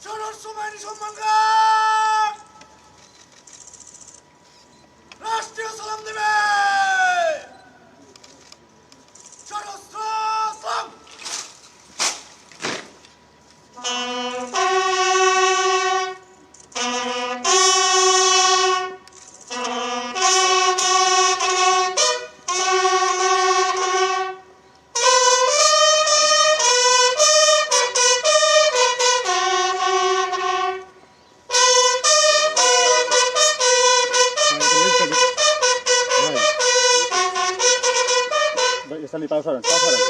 সরস্বতী সম্মানকার রাষ্ট্রীয় সালাম দেবে সশস্ত্র সালাম। Están pasaron, pasaron.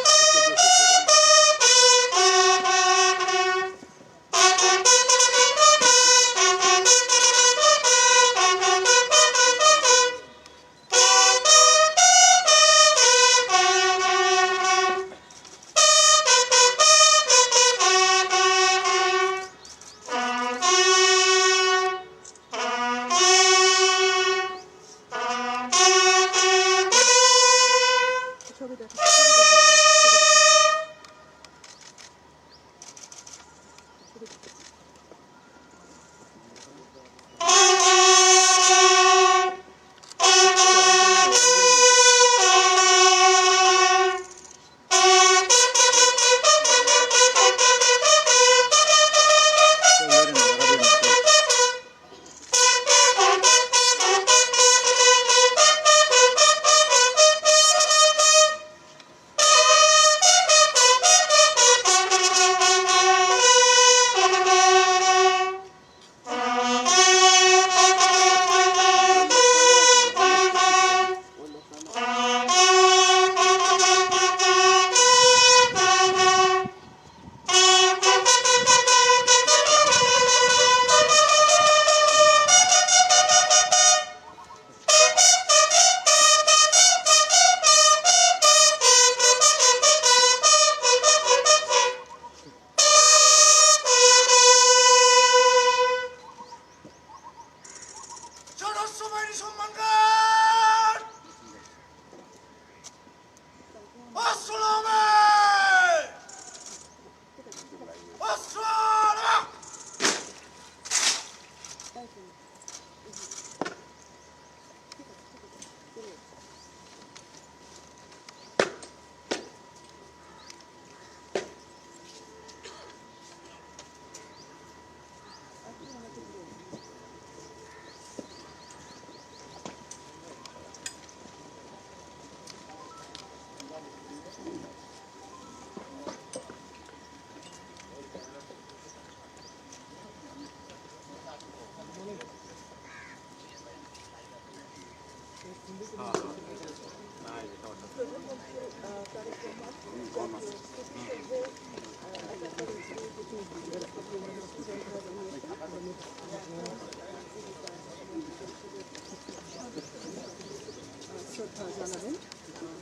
শ্রদ্ধা জানাবেন।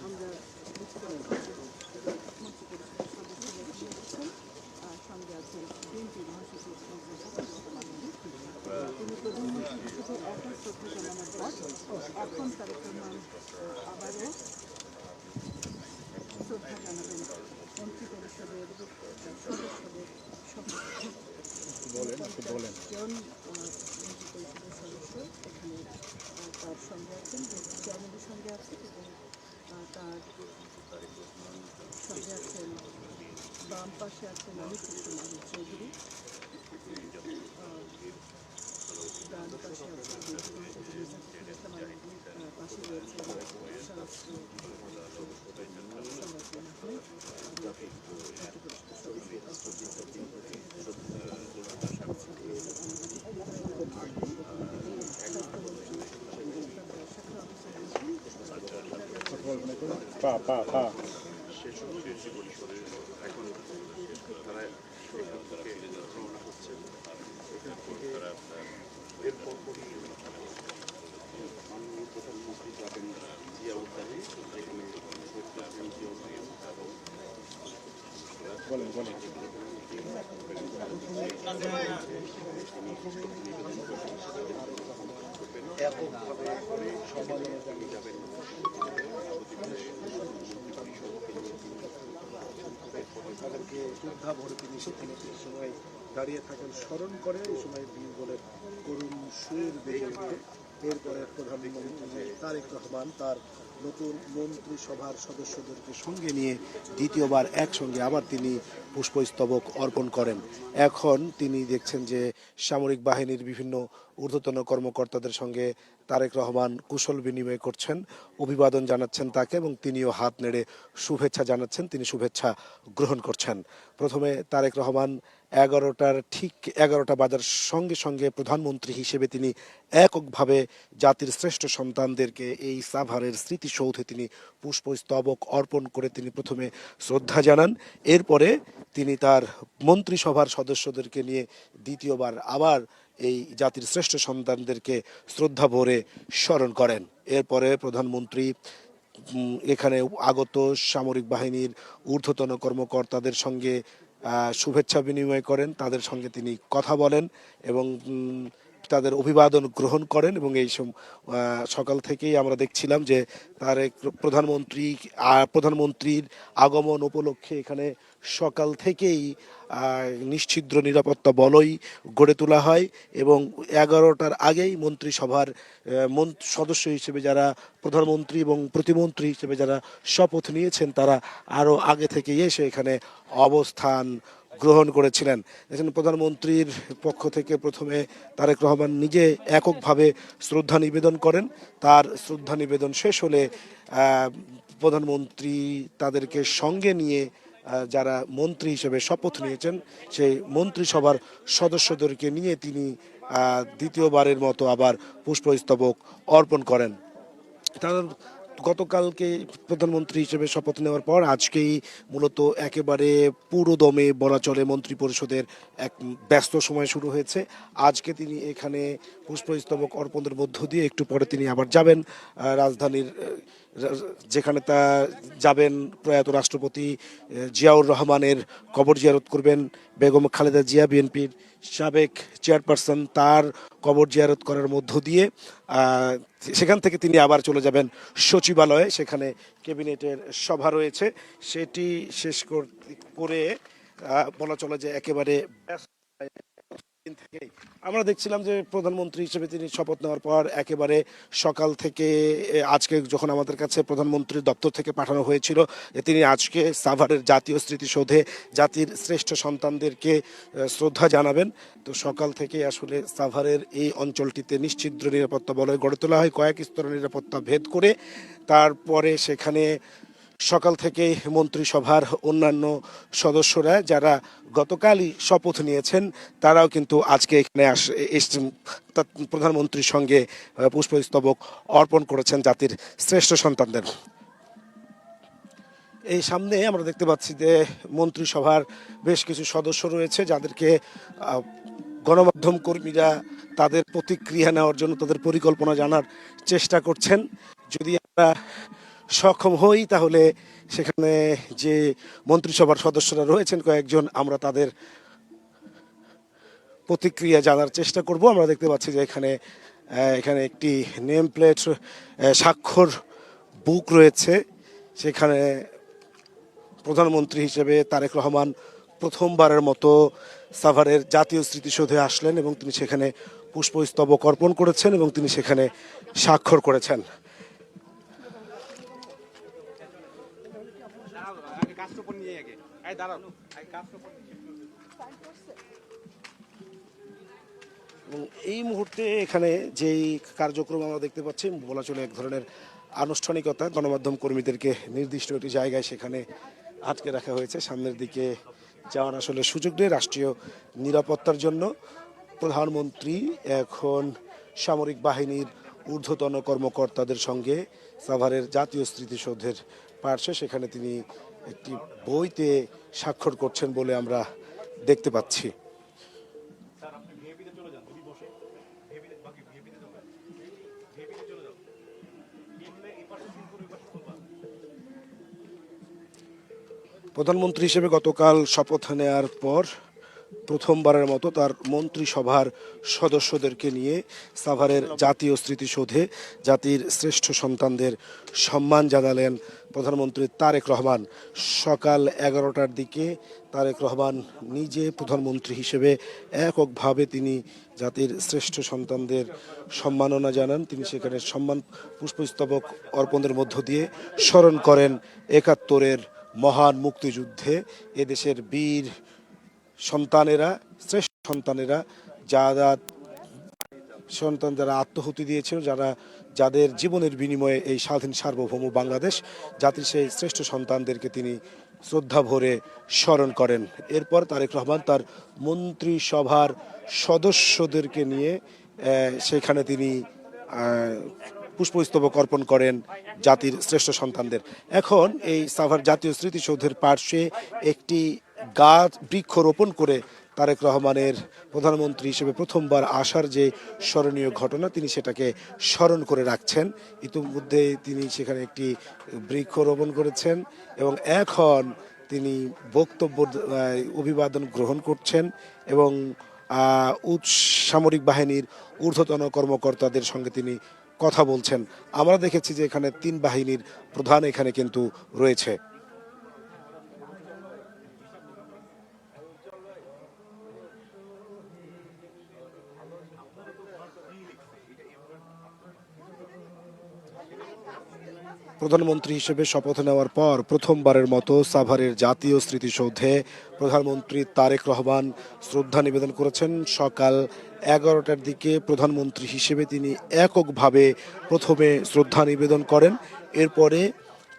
আমরা সঙ্গে আছেন বিএনপি মহাসচিব তিনি প্রধানমন্ত্রী হিসেবে এখন শ্রদ্ধা জানানোর পর এখন তারেক রহমান আবারও শ্রদ্ধা জানাবেন মন্ত্রী পরিষদের সদস্যদের জন মন্ত্রী পরিষদের সদস্য এখানে তার সঙ্গে আছেন, চেয়ারম্যানের সঙ্গে আছেন এবং তার সঙ্গে আছেন বাম পাশে আছেন অমিত চৌধুরী, ডান পাশে আছেন পাশে রয়েছেন স্বরাষ্ট্র আহমেদ সেসব সিএনজি পরিষদের এখন তারা এখান থেকে রওনা হচ্ছেন। এখান থেকে এর পরপরই মাননীয় প্রধানমন্ত্রী যাবেন জিয়া উদ্যানে, যেখানে শহীদ প্রেসিডেন্ট জিয়া উদ্যান এবং এককভাবে করে সম্মাননা জানিয়ে যাবেন তাদেরকে শ্রদ্ধা ভরে তিনি সেখানে এই সময় দাঁড়িয়ে থাকেন, স্মরণ করে এই সময় বীর বলে করুণ সুর বেজে ওঠে। এরপরে প্রধানমন্ত্রী তারেক রহমান তার নতুন মন্ত্রিসভার সদস্যদেরকে সঙ্গে নিয়ে দ্বিতীয়বার একসঙ্গে আবার তিনি পুষ্পস্তবক অর্পণ করেন। এখন তিনি দেখছেন যে সামরিক বাহিনীর বিভিন্ন ঊর্ধ্বতন কর্মকর্তাদের সঙ্গে তারেক রহমান কুশল বিনিময় করছেন, অভিবাদন জানাচ্ছেন তাকে এবং তিনিও হাত নেড়ে শুভেচ্ছা জানাচ্ছেন, তিনি শুভেচ্ছা গ্রহণ করছেন। প্রথমে তারেক রহমান ঠিক 11টা বাজার সঙ্গে সঙ্গে প্রধানমন্ত্রী হিসেবে তিনি এককভাবে জাতির শ্রেষ্ঠ সন্তানদেরকে এই সাভারের স্মৃতিসৌধে তিনি পুষ্পস্তবক অর্পণ করে তিনি প্রথমে শ্রদ্ধা জানান। এরপরে তিনি তার মন্ত্রিসভার সদস্যদেরকে নিয়ে দ্বিতীয়বার আবার এই জাতির শ্রেষ্ঠ সন্তানদেরকে শ্রদ্ধা ভরে স্মরণ করেন। এরপরে প্রধানমন্ত্রী এখানে আগত সামরিক বাহিনীর ঊর্ধ্বতন কর্মকর্তাদের সঙ্গে শুভেচ্ছা বিনিময় করেন, তাদের সঙ্গে তিনি কথা বলেন এবং তাদের অভিবাদন গ্রহণ করেন। এবং এই সকাল থেকেই আমরা দেখছিলাম যে প্রধানমন্ত্রীর আগমন উপলক্ষে এখানে সকাল থেকেই নিশ্ছিদ্র নিরাপত্তা বলয় গড়ে তোলা হয় এবং 11টার আগেই মন্ত্রিসভার সদস্য হিসেবে যারা প্রধানমন্ত্রী এবং প্রতিমন্ত্রী হিসেবে যারা শপথ নিয়েছেন তারা আরও আগে থেকে এসে এখানে অবস্থান গ্রহণ করেছিলেন। এখানে প্রধানমন্ত্রীর পক্ষ থেকে প্রথমে তারেক রহমান নিজে এককভাবে শ্রদ্ধা নিবেদন করেন। তার শ্রদ্ধা নিবেদন শেষ হলে প্রধানমন্ত্রী তাদেরকে সঙ্গে নিয়ে যারা মন্ত্রী হিসেবে শপথ নিয়েছেন সেই মন্ত্রিসভার সদস্যদেরকে নিয়ে তিনি দ্বিতীয়বারের মতো আবার পুষ্পস্তবক অর্পণ করেন। তার গতকালকে প্রধানমন্ত্রী হিসেবে শপথ নেওয়ার পর আজকেই মূলত একেবারে পুরো দমে বলা চলে মন্ত্রী পরিষদের এক ব্যস্ত সময় শুরু হয়েছে। আজকে তিনি এখানে পুষ্পস্তবক অর্পণের মধ্য দিয়ে একটু পরে তিনি আবার যাবেন রাজধানীর যেখানে তা যাবেন প্রয়াত রাষ্ট্রপতি জিয়াউর রহমানের কবর জিয়ারত করবেন। বেগম খালেদা জিয়া বিএনপির সাবেক চেয়ারপারসন, তার কবর জিয়ারত করার মধ্য দিয়ে সেখান থেকে তিনি আবার চলে যাবেন সচিবালয়ে, সেখানে ক্যাবিনেটের সভা রয়েছে, সেটি শেষ করে বলা চলে যে একেবারে আমরা দেখছিলাম যে প্রধানমন্ত্রী হিসেবে তিনি শপথ নেওয়ার পর একেবারে সকাল থেকে আজকে যখন আমাদের কাছে প্রধানমন্ত্রীর দপ্তর থেকে পাঠানো হয়েছিল যে তিনি আজকে সাভারের জাতীয় স্মৃতিসৌধে জাতির শ্রেষ্ঠ সন্তানদেরকে শ্রদ্ধা জানাবেন, তো সকাল থেকে আসলে সাভারের এই অঞ্চলটিতে নিশ্ছিদ্র নিরাপত্তা বলয় গড়ে তোলা হয় কয়েক স্তরের নিরাপত্তা ভেদ করে। তারপরে সেখানে সকাল থেকে মন্ত্রিসভার অন্যান্য সদস্যরা যারা গতকালই শপথ নিয়েছেন তারাও কিন্তু আজকে এখানে এসেছেন, প্রধানমন্ত্রীর সঙ্গে পুষ্পস্তবক অর্পণ করেছেন জাতির শ্রেষ্ঠ সন্তানদের। এই সামনে আমরা দেখতে পাচ্ছি যে মন্ত্রিসভার বেশ কিছু সদস্য রয়েছে যাদেরকে গণমাধ্যম কর্মীরা তাদের প্রতিক্রিয়া নেওয়ার জন্য তাদের পরিকল্পনা জানার চেষ্টা করছেন। যদি আমরা সক্ষম হই তাহলে সেখানে যে মন্ত্রিসভার সদস্যরা রয়েছেন কয়েকজন, আমরা তাদের প্রতিক্রিয়া জানার চেষ্টা করব। আমরা দেখতে পাচ্ছি যে এখানে একটি নেম প্লেট স্বাক্ষর বুক রয়েছে, সেখানে প্রধানমন্ত্রী হিসেবে তারেক রহমান প্রথমবারের মতো সাভারের জাতীয় স্মৃতিসৌধে আসলেন এবং তিনি সেখানে পুষ্পস্তবক অর্পণ করেছেন এবং তিনি সেখানে স্বাক্ষর করেছেন। এই মুহূর্তে এখানে যেই কার্যক্রম আমরা দেখতে পাচ্ছি বলা চলে এক ধরনের আনুষ্ঠানিকতা, গণমাধ্যম কর্মীদেরকে নির্দিষ্ট একটি জায়গায় সেখানে আটকে রাখা হয়েছে, সামনের দিকে যাওয়ার আসলে সুযোগ নেই রাষ্ট্রীয় নিরাপত্তার জন্য। প্রধানমন্ত্রী এখন সামরিক বাহিনীর ঊর্ধ্বতন কর্মকর্তাদের সঙ্গে সাভারের জাতীয় স্মৃতিসৌধের পার্শ্বে সেখানে তিনি একটি বইতে স্বাক্ষর করছেন বলে আমরা দেখতে পাচ্ছি। প্রধানমন্ত্রী হিসেবে গতকাল শপথ নেওয়ার পর প্রথমবারের মতো তার মন্ত্রিসভার সদস্যদেরকে নিয়ে সাভারের জাতীয় স্মৃতিসৌধে জাতির শ্রেষ্ঠ সন্তানদের সম্মান জানালেন প্রধানমন্ত্রী তারেক রহমান। সকাল 11টার দিকে তারেক রহমান নিজে প্রধানমন্ত্রী হিসেবে এককভাবে তিনি জাতির শ্রেষ্ঠ সন্তানদের সম্মাননা জানান। তিনি সেখানে সম্মান পুষ্পস্তবক অর্পণের মধ্য দিয়ে স্মরণ করেন ৭১-এর মহান মুক্তিযুদ্ধে এদেশের বীর সন্তানেরা, শ্রেষ্ঠ সন্তানেরা যারা আত্মহুতি দিয়েছিল, যাদের জীবনের বিনিময়ে এই স্বাধীন সার্বভৌম বাংলাদেশ, জাতির সেই শ্রেষ্ঠ সন্তানদেরকে তিনি শ্রদ্ধা ভরে স্মরণ করেন। এরপর তারেক রহমান তার মন্ত্রিসভার সদস্যদেরকে নিয়ে সেখানে তিনি পুষ্পস্তবক অর্পণ করেন জাতির শ্রেষ্ঠ সন্তানদের। এখন এই সাভার জাতীয় স্মৃতিসৌধের পার্শ্বে একটি বৃক্ষ রোপণ করে তারেক রহমানের প্রধানমন্ত্রী হিসেবে প্রথমবার আসার যে স্মরণীয় ঘটনা, তিনি সেটাকে স্মরণ করে রাখছেন। ইতিমধ্যে তিনি সেখানে একটি বৃক্ষ রোপণ করেছেন এবং এখন তিনি বক্তব্য অভিবাদন গ্রহণ করছেন এবং সামরিক বাহিনীর ঊর্ধ্বতন কর্মকর্তাদের সঙ্গে তিনি কথা বলছেন। আমরা দেখেছি যে এখানে 3 বাহিনীর প্রধান এখানে কিন্তু রয়েছে। প্রধানমন্ত্রী হিসেবে শপথ নেওয়ার পর প্রথমবারের মতো সাভারের জাতীয় স্মৃতিসৌধে প্রধানমন্ত্রী তারেক রহমান শ্রদ্ধা নিবেদন করেছেন। সকাল 11টার দিকে প্রধানমন্ত্রী হিসেবে তিনি এককভাবে প্রথমে শ্রদ্ধা নিবেদন করেন। এরপরে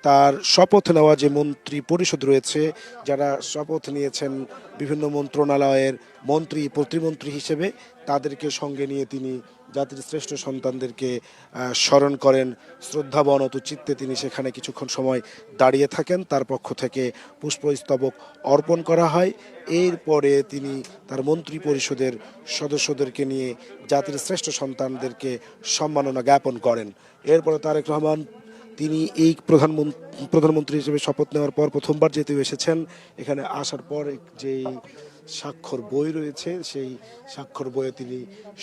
তার শপথ নেওয়া যে মন্ত্রী পরিষদ রয়েছে, যারা শপথ নিয়েছেন বিভিন্ন মন্ত্রণালয়ের মন্ত্রী প্রতিমন্ত্রী হিসেবে, তাদেরকে সঙ্গে নিয়ে তিনি জাতির শ্রেষ্ঠ সন্তানদেরকে স্মরণ করেন। শ্রদ্ধাবনত চিত্তে তিনি সেখানে কিছুক্ষণ সময় দাঁড়িয়ে থাকেন। তার পক্ষ থেকে পুষ্পস্তবক অর্পণ করা হয়। এরপরে তিনি তার মন্ত্রী পরিষদের সদস্যদেরকে নিয়ে জাতির শ্রেষ্ঠ সন্তানদেরকে সম্মাননা জ্ঞাপন করেন। এরপরে তারেক রহমান তিনি এই প্রধানমন্ত্রী হিসেবে শপথ নেওয়ার পর প্রথমবার যেহেতু এসেছেন, এখানে আসার পর যেই স্বাক্ষর বই রয়েছে সেই স্বাক্ষর বইয়ে তিনি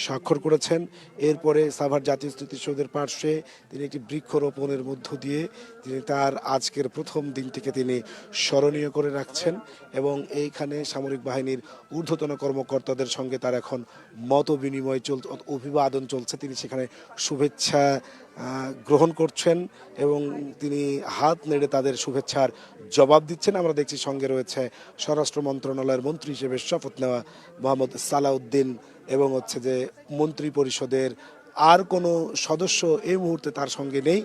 স্বাক্ষর করেছেন। এরপরে সাভার জাতীয় স্মৃতিসৌধের পার্শ্বে তিনি একটি বৃক্ষরোপণের মধ্য দিয়ে তিনি তার আজকের প্রথম দিনটিকে তিনি স্মরণীয় করে রাখছেন এবং এইখানে সামরিক বাহিনীর ঊর্ধ্বতন কর্মকর্তাদের সঙ্গে তার এখন মত বিনিময় অভিবাদন চলছে। তিনি সেখানে শুভেচ্ছা গ্রহণ করছেন এবং তিনি হাত নেড়ে তাদের শুভেচ্ছার জবাব দিচ্ছেন। আমরা দেখছি সঙ্গে রয়েছে স্বরাষ্ট্র মন্ত্রণালয়ের মন্ত্রী হিসেবে শপথ নেওয়া মোহাম্মদ সালাউদ্দিন এবং হচ্ছে যে মন্ত্রী পরিষদের আর কোনো সদস্য এই মুহূর্তে তার সঙ্গে নেই,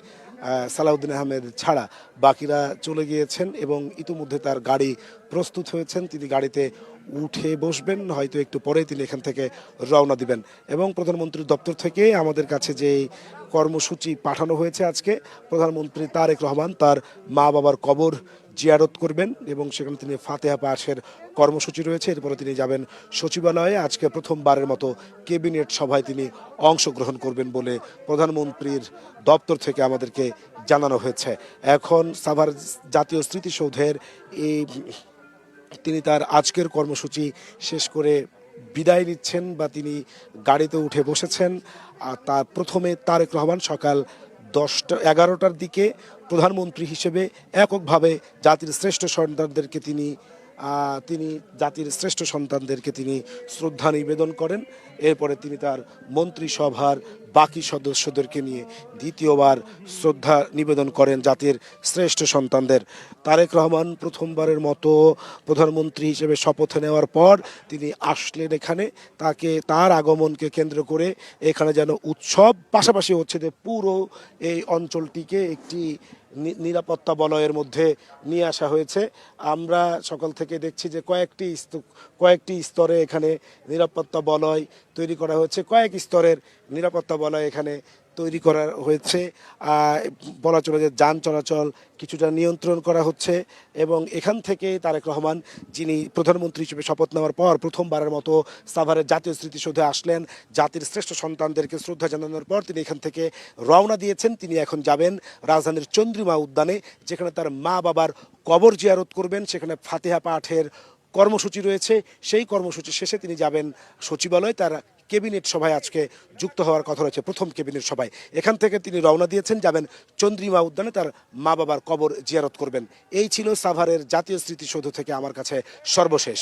সালাউদ্দিন আহমেদ ছাড়া বাকিরা চলে গিয়েছেন এবং ইতিমধ্যে তার গাড়ি প্রস্তুত হয়েছেন। তিনি গাড়িতে উঠে বসবেন, হয়তো একটু পরে তিনি এখান থেকে রওনা দিবেন। এবং প্রধানমন্ত্রীর দপ্তর থেকে আমাদের কাছে যে কর্মসূচি পাঠানো হয়েছে, আজকে প্রধানমন্ত্রী তারেক রহমান তার মা বাবার কবর জিয়ারত করবেন এবং সেখানে তিনি ফাতেহা পাঠের কর্মসূচি রয়েছে। এরপরে তিনি যাবেন সচিবালয়ে। আজকে প্রথমবারের মতো ক্যাবিনেট সভায় তিনি অংশগ্রহণ করবেন বলে প্রধানমন্ত্রীর দপ্তর থেকে আমাদেরকে জানানো হয়েছে। এখন সাভার জাতীয় স্মৃতিসৌধের তিনি তার আজকের কর্মসূচি শেষ করে বিদায় নিচ্ছেন বা তিনি গাড়িতে উঠে বসেছেন। তার প্রথমে তারেক রহমান সকাল 11টার দিকে প্রধানমন্ত্রী হিসেবে এককভাবে জাতির শ্রেষ্ঠ সন্তানদেরকে তিনি শ্রদ্ধা নিবেদন করেন। এরপরে তিনি তার মন্ত্রিসভার বাকি সদস্যদেরকে নিয়ে দ্বিতীয়বার শ্রদ্ধা নিবেদন করেন জাতির শ্রেষ্ঠ সন্তানদের। তারেক রহমান প্রথমবারের মতো প্রধানমন্ত্রী হিসেবে শপথ নেওয়ার পর তিনি আসলেন এখানে। তার আগমনকে কেন্দ্র করে এখানে যেন উৎসব, পাশাপাশি হচ্ছে যে পুরো এই অঞ্চলটিকে একটি নিরাপত্তা বলয়ের মধ্যে নিয়ে আসা হয়েছে। আমরা সকাল থেকে দেখছি যে কয়েকটি স্তরে এখানে নিরাপত্তা বলয় তৈরি করা হয়েছে, কয়েক স্তরের নিরাপত্তা বলয় এখানে তৈরি করা হয়েছে। বলা চলে যে যান চলাচল কিছুটা নিয়ন্ত্রণ করা হচ্ছে এবং এখান থেকে তারেক রহমান, যিনি প্রধানমন্ত্রী হিসেবে শপথ নেওয়ার পর প্রথমবারের মতো সাভারের জাতীয় স্মৃতিসৌধে আসলেন, জাতির শ্রেষ্ঠ সন্তানদেরকে শ্রদ্ধা জানানোর পর তিনি এখান থেকে রওনা দিয়েছেন। তিনি এখন যাবেন রাজধানীর চন্দ্রিমা উদ্যানে, যেখানে তার মা বাবার কবর জিয়ারত করবেন। সেখানে ফাতিহা পাঠের কর্মসূচি রয়েছে। সেই কর্মসূচি শেষে তিনি যাবেন সচিবালয়। তার ক্যাবিনেট সভায় আজকে যুক্ত হওয়ার কথা রয়েছে, প্রথম ক্যাবিনেট সভায়। এখান থেকে তিনি রওনা দিয়েছেন, যাবেন চন্দ্রিমা উদ্যানে তার মা বাবার কবর জিয়ারত করবেন। এই ছিল সাভারের জাতীয় স্মৃতিসৌধ থেকে আমার কাছে সর্বশেষ।